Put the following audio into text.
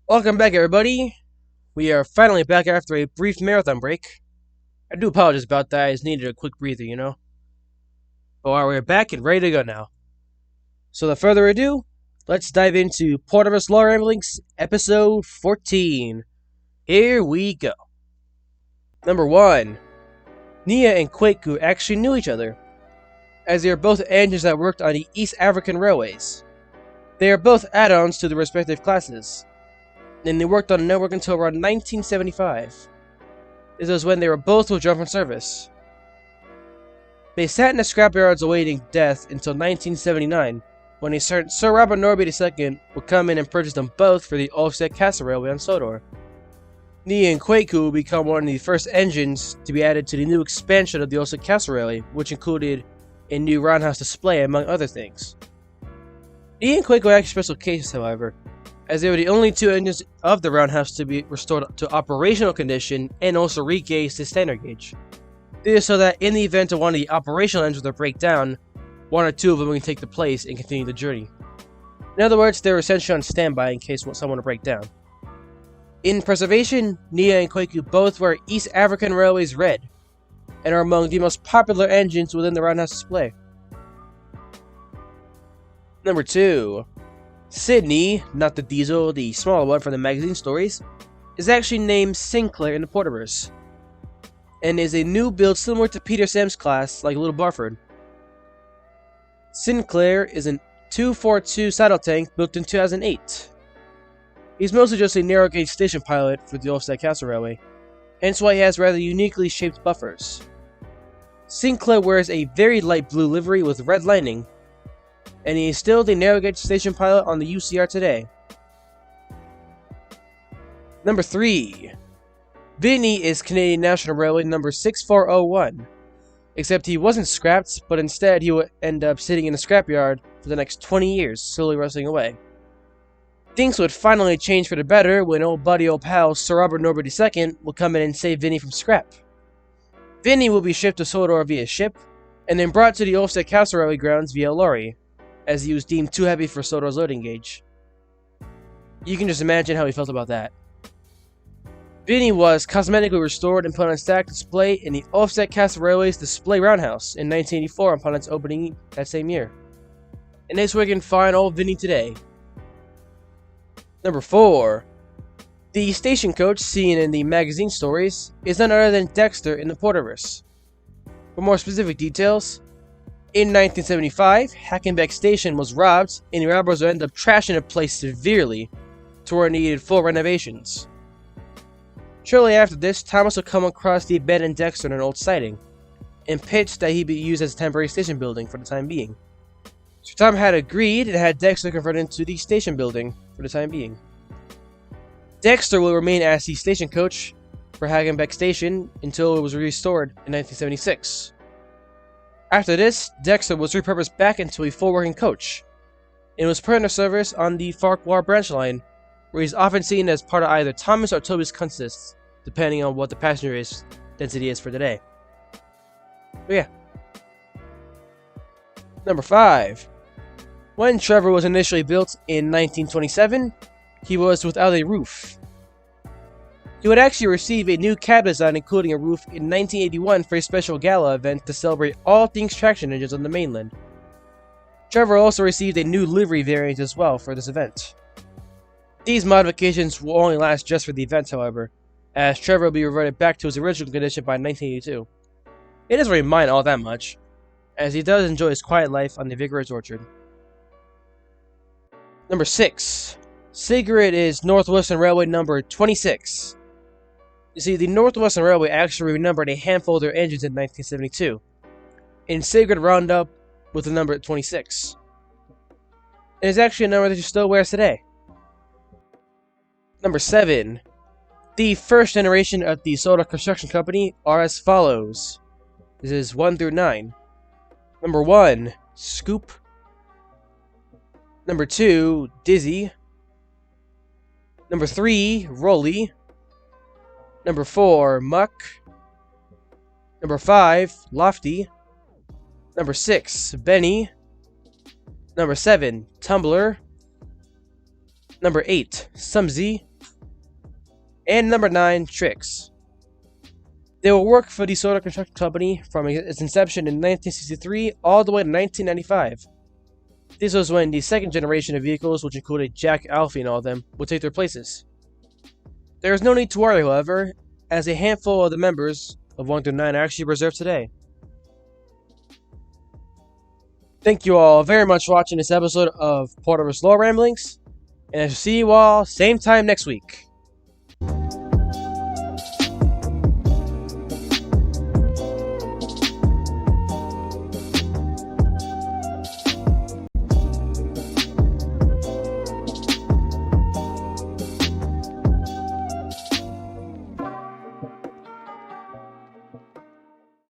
Welcome back, everybody. We are finally back after a brief marathon break. I do apologize about that. I just needed a quick breather. But we're back and ready to go now. So, without further ado, let's dive into Porterverse Lore Ramblings, episode 14. Here we go. Number 1. Nia and Kwaku actually knew each other, as they are both engines that worked on the East African Railways. They are both add-ons to the respective classes, and they worked on the network until around 1975. This was when they were both withdrawn from service. They sat in the scrapyards awaiting death until 1979, when a certain Sir Robert Norby II would come in and purchase them both for the Offset Castle Railway on Sodor. Nia and Kwaku would become one of the first engines to be added to the new expansion of the Offset Castle Railway, which included a new roundhouse display, among other things. Nia and Kwaku were actually special cases, however, as they were the only two engines of the roundhouse to be restored to operational condition and also re-gauged to standard gauge. This is so that in the event of one of the operational engines to break down, one or two of them can take the place and continue the journey. In other words, they were essentially on standby in case someone would break down. In preservation, Nia and Kwaku both wear East African Railways red, and are among the most popular engines within the roundhouse display. Number 2. Sydney, not the Diesel, the smaller one from the magazine stories, is actually named Sinclair in the Porterverse, and is a new build similar to Peter Sam's class, like Little Barford. Sinclair is a 242 saddle tank built in 2008. He's mostly just a narrow gauge station pilot for the Offset Castle Railway, hence why he has rather uniquely shaped buffers. Sinclair wears a very light blue livery with red lining, and he is still the narrow gauge station pilot on the UCR today. Number 3. Vinnie is Canadian National Railway number 6401, except he wasn't scrapped, but instead he would end up sitting in a scrapyard for the next 20 years, slowly rusting away. Things would finally change for the better when old pal Sir Robert Norby II will come in and save Vinnie from scrap. Vinnie will be shipped to Sodor via ship, and then brought to the Offset Castle Railway grounds via lorry, as he was deemed too heavy for Sodor's loading gauge. You can just imagine how he felt about that. Vinnie was cosmetically restored and put on static display in the Offset Castle Railway's display roundhouse in 1984 upon its opening that same year. And this is where you can find old Vinnie today. Number 4. The station coach seen in the magazine stories is none other than Dexter in the Porterverse. For more specific details, in 1975, Hackenbeck Station was robbed, and the robbers would end up trashing the place severely to where it needed full renovations. Shortly after this, Thomas would come across the abandoned Dexter in an old sighting, and pitched that he be used as a temporary station building for the time being. So Tom had agreed and had Dexter converted into the station building for the time being. Dexter will remain as the station coach for Hackenbeck Station until it was restored in 1976. After this, Dexter was repurposed back into a full working coach, and was put into service on the Farquhar branch line, where he's often seen as part of either Thomas or Toby's consists, depending on what the passenger density is for today. But yeah. Number 5. When Trevor was initially built in 1927, he was without a roof. He would actually receive a new cab design including a roof in 1981 for a special gala event to celebrate all things traction engines on the mainland. Trevor also received a new livery variant as well for this event. These modifications will only last just for the event, however, as Trevor will be reverted back to his original condition by 1982. It doesn't really mind all that much, as he does enjoy his quiet life on the Vigorous Orchard. Number 6. Cigaret is Northwestern Railway number 26. You see, the Northwestern Railway actually renumbered a handful of their engines in 1972, and Cigaret rounded up with the number 26. It is actually a number that you still wears today. Number 7. The first generation of the Sodor Construction Company are as follows. This is 1 through 9. Number 1, Scoop. Number 2, Dizzy. Number 3, Rolly. Number 4, Muck. Number 5, Lofty. Number 6, Benny. Number 7, Tumbler. Number 8, Sumsy. And number 9, Tricks. They will work for the soda construction company from its inception in 1963 all the way to 1995. This was when the second generation of vehicles, which included Jack, Alfie, and all of them, would take their places. There is no need to worry, however, as a handful of the members of 1 through 9 are actually preserved today. Thank you all very much for watching this episode of Porterverse Lore Ramblings, and I shall see you all same time next week.